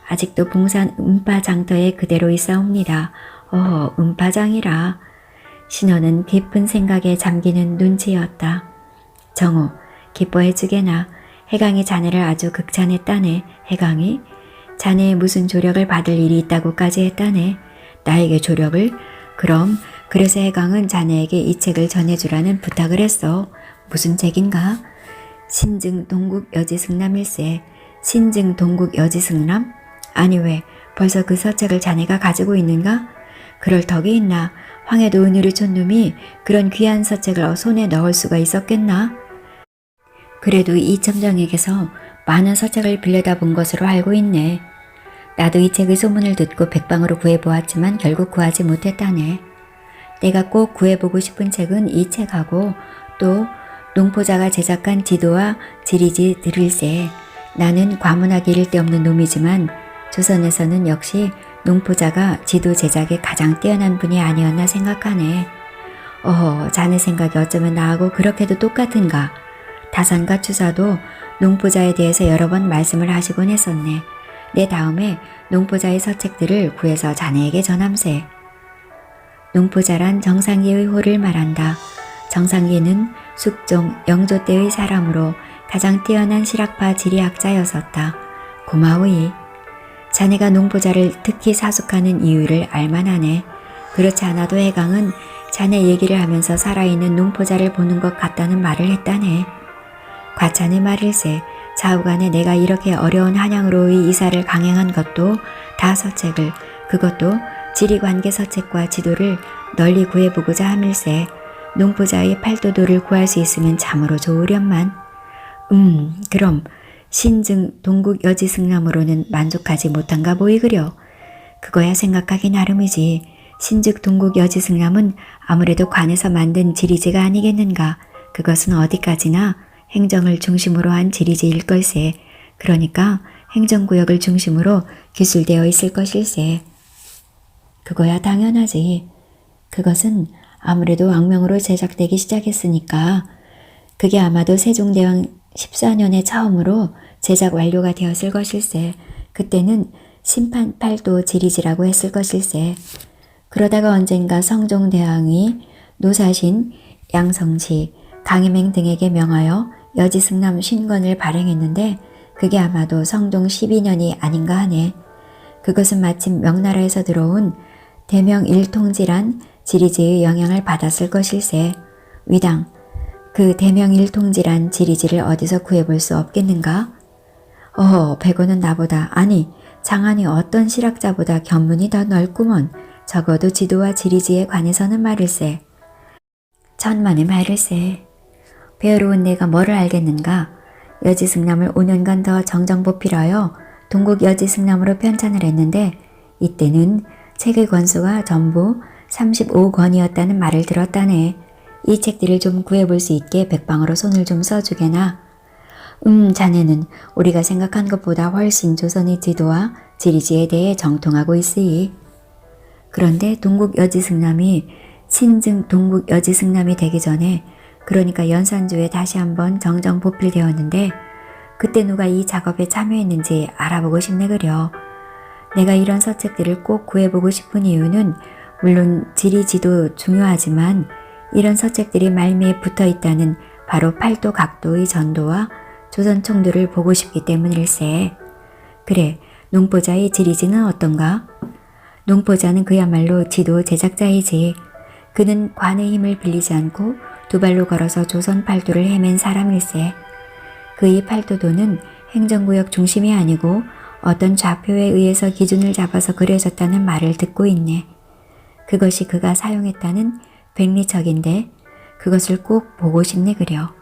Speaker 1: 아직도 봉산 음파장터에 그대로 있사옵니다. 음파장이라. 신호는 깊은 생각에 잠기는 눈치였다. 정호, 기뻐해주게나. 해강이 자네를 아주 극찬했다네. 해강이? 자네의 무슨 조력을 받을 일이 있다고까지 했다네. 나에게 조력을? 그럼 그래서 해강은 자네에게 이 책을 전해주라는 부탁을 했어. 무슨 책인가? 신증 동국 여지승남일세. 신증 동국 여지승남? 아니 왜 벌써 그 서책을 자네가 가지고 있는가? 그럴 덕이 있나? 황해도 은유리 촌놈이 그런 귀한 서책을 손에 넣을 수가 있었겠나? 그래도 이첨정에게서 많은 서책을 빌려다 본 것으로 알고 있네. 나도 이 책의 소문을 듣고 백방으로 구해보았지만 결국 구하지 못했다네. 내가 꼭 구해보고 싶은 책은 이 책하고 또 농포자가 제작한 지도와 지리지 들일세. 나는 과문하기 일데 없는 놈이지만 조선에서는 역시 농포자가 지도 제작에 가장 뛰어난 분이 아니었나 생각하네. 자네 생각이 어쩌면 나하고 그렇게도 똑같은가. 다산과 추사도 농포자에 대해서 여러 번 말씀을 하시곤 했었네. 내 다음에 농포자의 서책들을 구해서 자네에게 전함세. 농포자란 정상기의 호를 말한다. 정상기는 숙종, 영조 때의 사람으로 가장 뛰어난 실학파 지리학자였었다. 고마우이. 자네가 농포자를 특히 사숙하는 이유를 알만하네. 그렇지 않아도 해강은 자네 얘기를 하면서 살아있는 농포자를 보는 것 같다는 말을 했다네. 과찬의 말일세. 좌우간에 내가 이렇게 어려운 한양으로의 이사를 강행한 것도 다 서책을, 그것도 지리관계 서책과 지도를 널리 구해보고자 함일세. 농부자의 팔도도를 구할 수 있으면 참으로 좋으련만. 그럼 신증 동국 여지승남으로는 만족하지 못한가 보이그려. 그거야 생각하기 나름이지. 신즉 동국 여지승남은 아무래도 관에서 만든 지리지가 아니겠는가. 그것은 어디까지나 행정을 중심으로 한 지리지일 걸세. 그러니까 행정구역을 중심으로 기술되어 있을 것일세. 그거야 당연하지. 그것은 아무래도 왕명으로 제작되기 시작했으니까 그게 아마도 세종대왕 14년에 처음으로 제작 완료가 되었을 것일세. 그때는 심판팔도 지리지라고 했을 것일세. 그러다가 언젠가 성종대왕이 노사신, 양성시, 강희맹 등에게 명하여 여지승남 신권을 발행했는데 그게 아마도 성종 12년이 아닌가 하네. 그것은 마침 명나라에서 들어온 대명 일통지란 지리지의 영향을 받았을 것일세. 위당, 그 대명 일통지란 지리지를 어디서 구해볼 수 없겠는가? 백오는 나보다, 아니 장안이 어떤 실학자보다 견문이 더 넓구먼. 적어도 지도와 지리지에 관해서는 말일세. 천만의 말일세. 배어로운 내가 뭐를 알겠는가? 여지승남을 5년간 더 정정보필하여 동국 여지승남으로 편찬을 했는데 이때는 책의 권수가 전부 35권이었다는 말을 들었다네. 이 책들을 좀 구해볼 수 있게 백방으로 손을 좀 써주게나. 자네는 우리가 생각한 것보다 훨씬 조선의 지도와 지리지에 대해 정통하고 있으이. 그런데 동국 여지승남이 신증 동국 여지승남이 되기 전에, 그러니까 연산주에 다시 한번 정정보필되었는데 그때 누가 이 작업에 참여했는지 알아보고 싶네 그려. 내가 이런 서책들을 꼭 구해보고 싶은 이유는 물론 지리지도 중요하지만 이런 서책들이 말미에 붙어있다는 바로 팔도 각도의 전도와 조선 총도를 보고 싶기 때문일세. 그래, 농보자의 지리지는 어떤가? 농보자는 그야말로 지도 제작자이지. 그는 관의 힘을 빌리지 않고 두 발로 걸어서 조선 팔도를 헤맨 사람일세. 그의 팔도도는 행정구역 중심이 아니고 어떤 좌표에 의해서 기준을 잡아서 그려졌다는 말을 듣고 있네. 그것이 그가 사용했다는 백리척인데 그것을 꼭 보고 싶네 그려.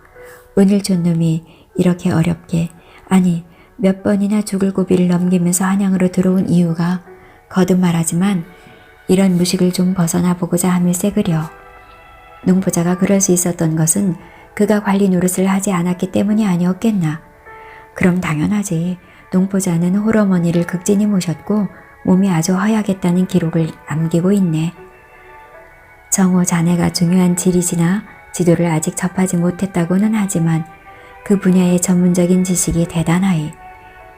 Speaker 1: 은일 준 놈이 이렇게 어렵게, 아니 몇 번이나 죽을 고비를 넘기면서 한양으로 들어온 이유가 거듭 말하지만 이런 무식을 좀 벗어나 보고자 함일세 그려. 농부자가 그럴 수 있었던 것은 그가 관리 노릇을 하지 않았기 때문이 아니었겠나. 그럼 당연하지. 농부자는 홀어머니를 극진히 모셨고 몸이 아주 허약했다는 기록을 남기고 있네. 정호 자네가 중요한 지리지나 지도를 아직 접하지 못했다고는 하지만 그 분야의 전문적인 지식이 대단하이.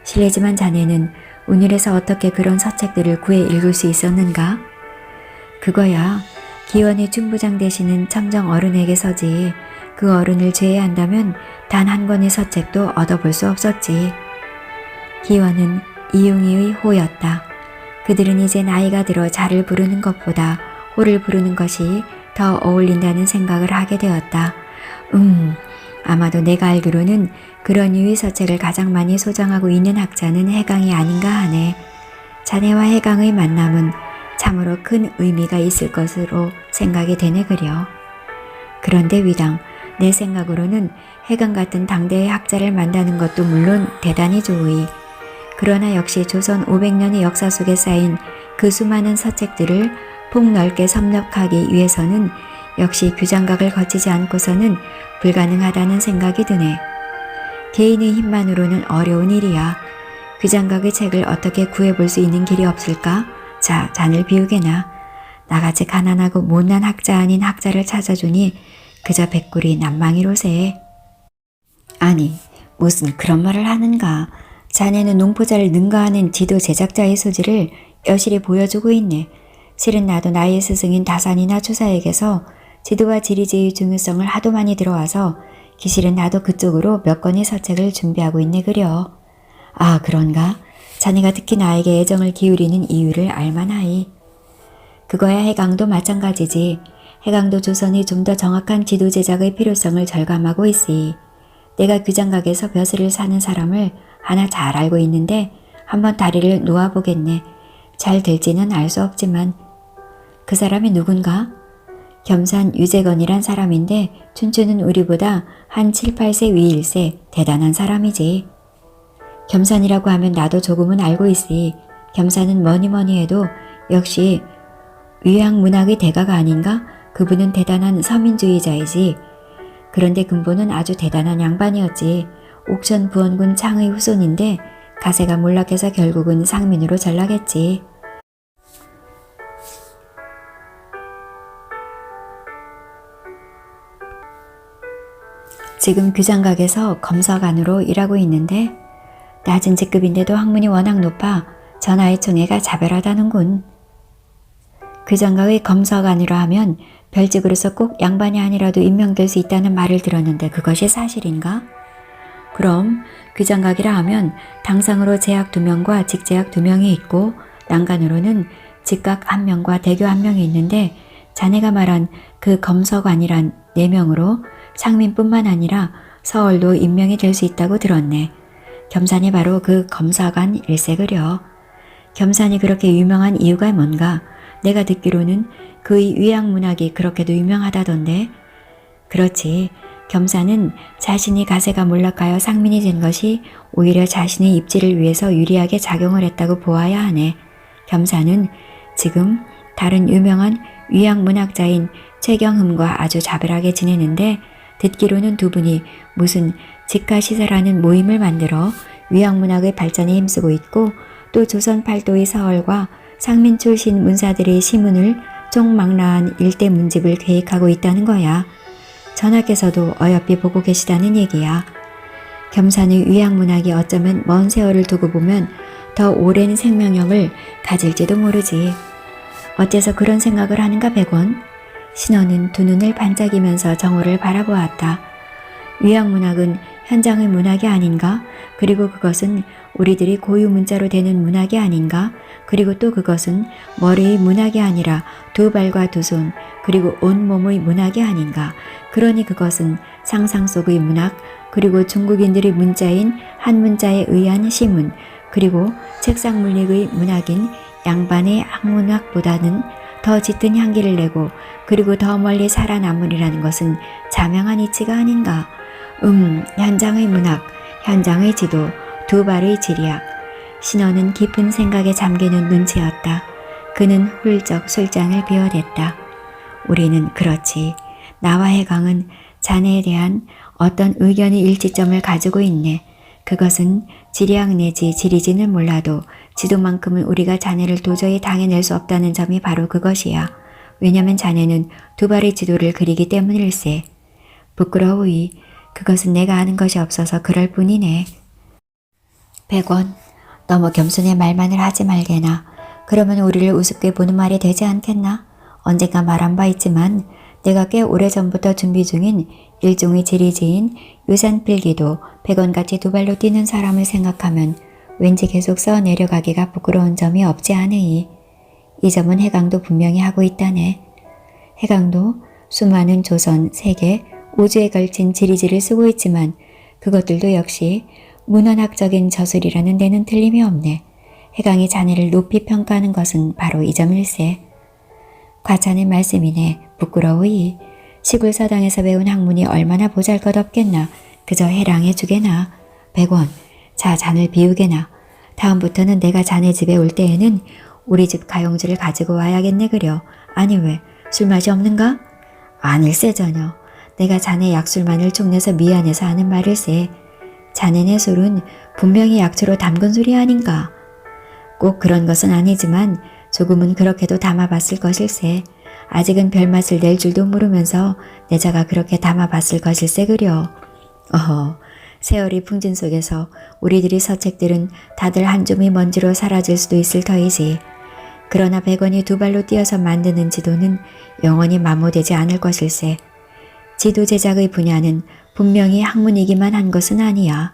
Speaker 1: 실례지만 자네는 운율에서 어떻게 그런 서책들을 구해 읽을 수 있었는가? 그거야 기원의 중부장 되시는 청정 어른에게서지. 그 어른을 제외한다면 단 한 권의 서책도 얻어볼 수 없었지. 기원은 이용이의 호였다. 그들은 이제 나이가 들어 자를 부르는 것보다 호를 부르는 것이 더 어울린다는 생각을 하게 되었다. 아마도 내가 알기로는 그런 유의 서책을 가장 많이 소장하고 있는 학자는 해강이 아닌가 하네. 자네와 해강의 만남은 참으로 큰 의미가 있을 것으로 생각이 되네 그려. 그런데 위당, 내 생각으로는 해강 같은 당대의 학자를 만나는 것도 물론 대단히 좋으이. 그러나 역시 조선 500년의 역사 속에 쌓인 그 수많은 서책들을 폭넓게 섭렵하기 위해서는 역시 규장각을 거치지 않고서는 불가능하다는 생각이 드네. 개인의 힘만으로는 어려운 일이야. 규장각의 책을 어떻게 구해볼 수 있는 길이 없을까? 자, 잔을 비우게나. 나같이 가난하고 못난 학자 아닌 학자를 찾아주니 그저 백굴이 난망이로세. 아니, 무슨 그런 말을 하는가. 자네는 농포자를 능가하는 지도 제작자의 소질을 여실히 보여주고 있네. 실은 나도 나의 스승인 다산이나 추사에게서 지도와 지리지의 중요성을 하도 많이 들어와서 기실은 나도 그쪽으로 몇 권의 서책을 준비하고 있네 그려. 아, 그런가? 자네가 특히 나에게 애정을 기울이는 이유를 알만하이. 그거야 해강도 마찬가지지. 해강도 조선이 좀 더 정확한 지도 제작의 필요성을 절감하고 있으이. 내가 규장각에서 벼슬을 사는 사람을 하나 잘 알고 있는데 한번 다리를 놓아보겠네. 잘 될지는 알 수 없지만. 그 사람이 누군가? 겸산 유재건이란 사람인데 춘추는 우리보다 한 7, 8세 위일세. 대단한 사람이지. 겸산이라고 하면 나도 조금은 알고 있으니 겸산은 뭐니 해도 역시 위양문학의 대가가 아닌가? 그분은 대단한 서민주의자이지. 그런데 근본은 아주 대단한 양반이었지. 옥천 부원군 창의 후손인데 가세가 몰락해서 결국은 상민으로 전락했지. 지금 규장각에서 검사관으로 일하고 있는데 낮은 직급인데도 학문이 워낙 높아 전하의 총애가 자별하다는군. 규장각의 검사관으로 하면 별직으로서 꼭 양반이 아니라도 임명될 수 있다는 말을 들었는데 그것이 사실인가? 그럼 규장각이라 하면 당상으로 제약 2명과 직제약 2명이 있고 난간으로는 직각 1명과 대교 1명이 있는데 자네가 말한 그 검서관이란 4명으로 상민뿐만 아니라 서울도 임명이 될 수 있다고 들었네. 겸산이 바로 그 검사관 일세그려. 겸산이 그렇게 유명한 이유가 뭔가? 내가 듣기로는 그의 위양문학이 그렇게도 유명하다던데. 그렇지. 겸산은 자신이 가세가 몰락하여 상민이 된 것이 오히려 자신의 입지를 위해서 유리하게 작용을 했다고 보아야 하네. 겸산은 지금 다른 유명한 위양문학자인 최경흠과 아주 자별하게 지내는데 듣기로는 두 분이 무슨 직가시사라는 모임을 만들어 위양문학의 발전에 힘쓰고 있고 또 조선 팔도의 서얼과 상민 출신 문사들의 시문을 총망라한 일대 문집을 계획하고 있다는 거야. 전하께서도 어여삐 보고 계시다는 얘기야. 겸산의 위양문학이 어쩌면 먼 세월을 두고 보면 더 오랜 생명력을 가질지도 모르지. 어째서 그런 생각을 하는가 백원? 신원은 두 눈을 반짝이면서 정호를 바라보았다. 위양문학은 현장의 문학이 아닌가? 그리고 그것은 우리들이 고유 문자로 되는 문학이 아닌가? 그리고 또 그것은 머리의 문학이 아니라 두 발과 두 손, 그리고 온몸의 문학이 아닌가? 그러니 그것은 상상 속의 문학, 그리고 중국인들의 문자인 한 문자에 의한 시문, 그리고 책상 물리의 문학인 양반의 학문학보다는 더 짙은 향기를 내고 그리고 더 멀리 살아남으리라는 것은 자명한 이치가 아닌가. 현장의 문학, 현장의 지도, 두 발의 지리학. 신원은 깊은 생각에 잠기는 눈치였다. 그는 훌쩍 술잔을 비워댔다. 우리는 그렇지. 나와 해강은 자네에 대한 어떤 의견의 일치점을 가지고 있네. 그것은 지리학 내지 지리지는 몰라도 지도만큼은 우리가 자네를 도저히 당해낼 수 없다는 점이 바로 그것이야. 왜냐면 자네는 두 발의 지도를 그리기 때문일세. 부끄러우이. 그것은 내가 아는 것이 없어서 그럴 뿐이네. 백원, 너무 겸손의 말만을 하지 말게나. 그러면 우리를 우습게 보는 말이 되지 않겠나? 언젠가 말한 바 있지만 내가 꽤 오래전부터 준비 중인 일종의 지리지인 유산필기도 백원같이 두 발로 뛰는 사람을 생각하면 왠지 계속 써 내려가기가 부끄러운 점이 없지 않으니 이 점은 해강도 분명히 하고 있다네. 해강도 수많은 조선, 세계, 우주에 걸친 지리지를 쓰고 있지만 그것들도 역시 문헌학적인 저술이라는 데는 틀림이 없네. 해강이 자네를 높이 평가하는 것은 바로 이 점일세. 과찬의 말씀이네. 부끄러우이. 시골 서당에서 배운 학문이 얼마나 보잘것없겠나. 그저 해랑해 주게나. 백원, 자 잔을 비우게나. 다음부터는 내가 자네 집에 올 때에는 우리 집 가용주를 가지고 와야겠네 그려. 아니 왜? 술맛이 없는가? 아닐세 전혀. 내가 자네 약술만을 촉내서 미안해서 하는 말일세. 자네네 술은 분명히 약초로 담근 술이 아닌가. 꼭 그런 것은 아니지만 조금은 그렇게도 담아봤을 것일세. 아직은 별맛을 낼 줄도 모르면서 내자가 그렇게 담아봤을 것일세 그려. 어허, 세월이 풍진 속에서 우리들이 서책들은 다들 한 줌의 먼지로 사라질 수도 있을 터이지. 그러나 백원이 두 발로 뛰어서 만드는 지도는 영원히 마모되지 않을 것일세. 지도 제작의 분야는 분명히 학문이기만 한 것은 아니야.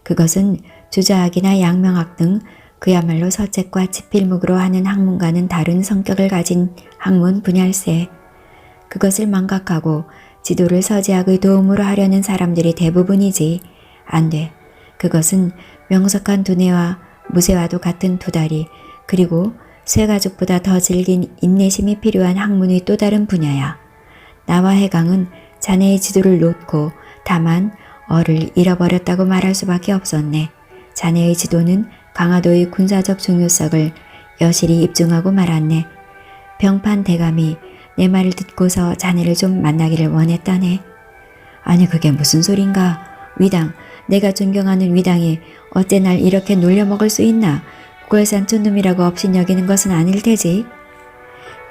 Speaker 1: 그것은 주자학이나 양명학 등 그야말로 서책과 지필묵으로 하는 학문과는 다른 성격을 가진 학문 분야일세. 그것을 망각하고 지도를 서지학의 도움으로 하려는 사람들이 대부분이지. 안 돼. 그것은 명석한 두뇌와 무쇠와도 같은 두 다리, 그리고 쇠가죽보다 더 질긴 인내심이 필요한 학문의 또 다른 분야야. 나와 해강은 자네의 지도를 놓고 다만 어를 잃어버렸다고 말할 수밖에 없었네. 자네의 지도는 강화도의 군사적 중요성을 여실히 입증하고 말았네. 병판 대감이 내 말을 듣고서 자네를 좀 만나기를 원했다네. 아니 그게 무슨 소린가. 위당, 내가 존경하는 위당이 어째 날 이렇게 놀려먹을 수 있나. 구월산 촌놈이라고 업신여기는 것은 아닐 테지.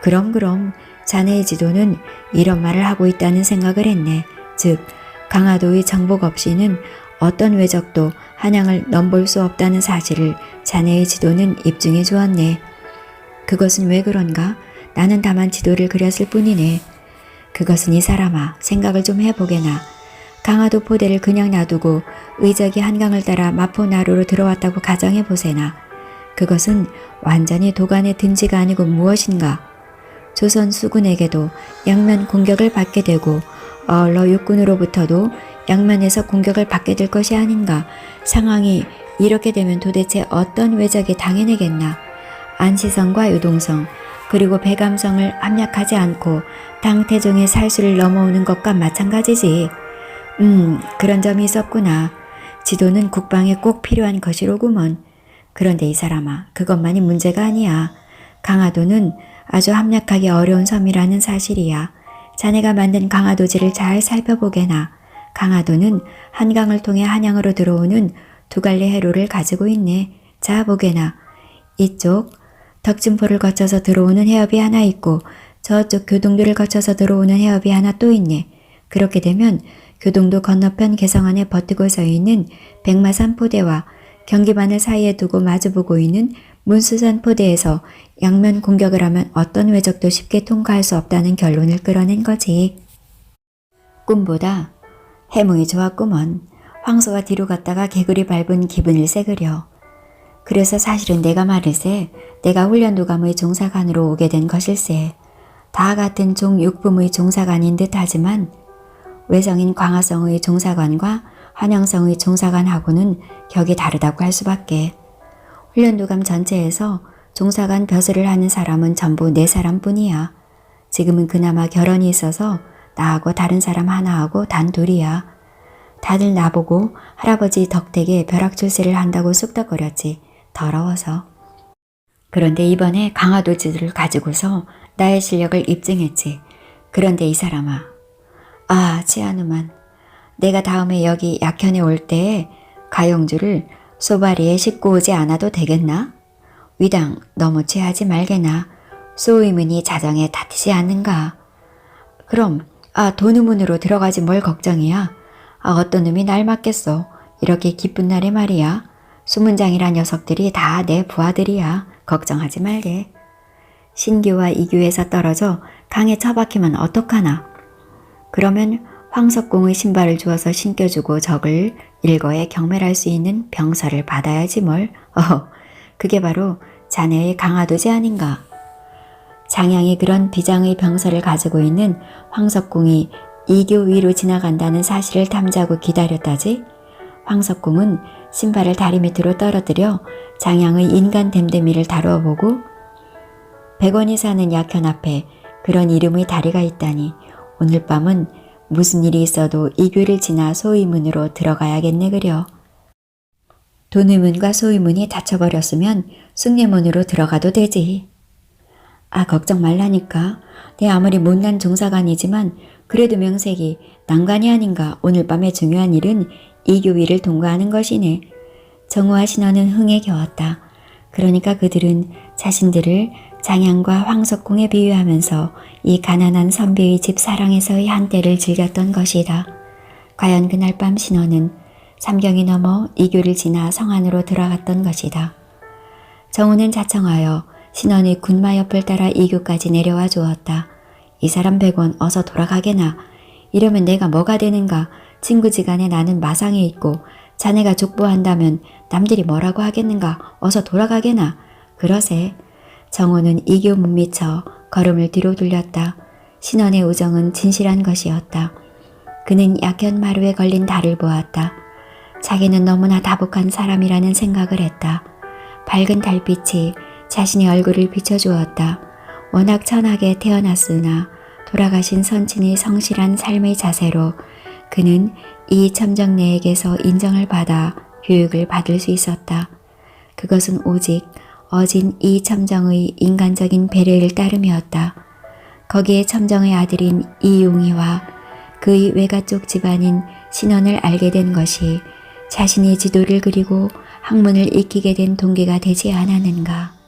Speaker 1: 그럼 자네의 지도는 이런 말을 하고 있다는 생각을 했네. 즉 강화도의 정복 없이는 어떤 외적도 한양을 넘볼 수 없다는 사실을 자네의 지도는 입증해 주었네. 그것은 왜 그런가? 나는 다만 지도를 그렸을 뿐이네. 그것은 이 사람아, 생각을 좀 해보게나. 강화도 포대를 그냥 놔두고 의적이 한강을 따라 마포나루로 들어왔다고 가정해보세나. 그것은 완전히 도간의 든지가 아니고 무엇인가? 조선 수군에게도 양면 공격을 받게 되고 어얼러 육군으로부터도 양면에서 공격을 받게 될 것이 아닌가. 상황이 이렇게 되면 도대체 어떤 외적이 당해내겠나. 안시성과 유동성 그리고 배감성을 압력하지 않고 당태종의 살수를 넘어오는 것과 마찬가지지. 그런 점이 있었구나. 지도는 국방에 꼭 필요한 것이로구먼. 그런데 이 사람아, 그것만이 문제가 아니야. 강화도는 아주 함락하기 어려운 섬이라는 사실이야. 자네가 만든 강화도지를 잘 살펴보게나. 강화도는 한강을 통해 한양으로 들어오는 두 갈래 해로를 가지고 있네. 자 보게나. 이쪽 덕진포를 거쳐서 들어오는 해협이 하나 있고 저쪽 교동도를 거쳐서 들어오는 해협이 하나 또 있네. 그렇게 되면 교동도 건너편 개성안에 버티고 서 있는 백마산 포대와 경기반을 사이에 두고 마주보고 있는 문수산 포대에서 양면 공격을 하면 어떤 외적도 쉽게 통과할 수 없다는 결론을 끌어낸 거지. 꿈보다 해몽이 좋았구먼. 황소가 뒤로 갔다가 개구리 밟은 기분을 새그려. 그래서 사실은 내가 말일세, 내가 훈련도감의 종사관으로 오게 된 것일세. 다 같은 종육품의 종사관인 듯 하지만 외성인 광화성의 종사관과 한양성의 종사관하고는 격이 다르다고 할 수밖에. 훈련도감 전체에서 종사관 벼슬을 하는 사람은 전부 4사람뿐이야. 지금은 그나마 결혼이 있어서 나하고 다른 사람 하나하고 단 둘이야. 다들 나보고 할아버지 덕택에 벼락출세를 한다고 쑥덕거렸지. 더러워서. 그런데 이번에 강화도지를 가지고서 나의 실력을 입증했지. 그런데 이 사람아. 아, 치아누만. 내가 다음에 여기 약현에 올 때에 가용주를 소바리에 싣고 오지 않아도 되겠나? 위당 너무 취하지 말게나. 소의문이 자정에 닿지 않는가? 그럼 도누문으로 들어가지 뭘 걱정이야. 어떤 놈이 날 맞겠어. 이렇게 기쁜 날에 말이야. 수문장이란 녀석들이 다 내 부하들이야. 걱정하지 말게. 신교와 이교에서 떨어져 강에 처박히면 어떡하나. 그러면 황석공의 신발을 주어서 신겨주고 적을 일거에 경멸할 수 있는 병서를 받아야지 뭘. 그게 바로 자네의 강화도지 아닌가. 장양이 그런 비장의 병서를 가지고 있는 황석공이 이교 위로 지나간다는 사실을 탐지하고 기다렸다지. 황석공은 신발을 다리 밑으로 떨어뜨려 장양의 인간 댐댐이를 다루어보고 100원이 사는 약현 앞에 그런 이름의 다리가 있다니 오늘 밤은 무슨 일이 있어도 이교를 지나 소위문으로 들어가야겠네 그려. 도누문과 소위문이 닫혀버렸으면 숭례문으로 들어가도 되지. 걱정 말라니까. 내 아무리 못난 종사관이지만 그래도 명색이 난관이 아닌가. 오늘 밤의 중요한 일은 이교 위를 통과하는 것이네. 정우와 신원은 흥에 겨웠다. 그러니까 그들은 자신들을 장양과 황석공에 비유하면서 이 가난한 선비의 집 사랑에서의 한때를 즐겼던 것이다. 과연 그날 밤 신원은 삼경이 넘어 이교를 지나 성안으로 들어갔던 것이다. 정우는 자청하여 신원의 군마 옆을 따라 이교까지 내려와 주었다. 이 사람 100원 어서 돌아가게나. 이러면 내가 뭐가 되는가. 친구지간에 나는 마상에 있고 자네가 족보한다면 남들이 뭐라고 하겠는가. 어서 돌아가게나. 그러세. 정호는 이교 못 미쳐 걸음을 뒤로 돌렸다. 신원의 우정은 진실한 것이었다. 그는 약견마루에 걸린 달을 보았다. 자기는 너무나 다복한 사람이라는 생각을 했다. 밝은 달빛이 자신의 얼굴을 비춰주었다. 워낙 천하게 태어났으나 돌아가신 선친의 성실한 삶의 자세로 그는 이 첨정네에게서 인정을 받아 교육을 받을 수 있었다. 그것은 오직 어진 이 첨정의 인간적인 배려일 따름이었다. 거기에 첨정의 아들인 이용이와 그의 외가 쪽 집안인 신원을 알게 된 것이 자신이 지도를 그리고 학문을 익히게 된 동기가 되지 않았는가.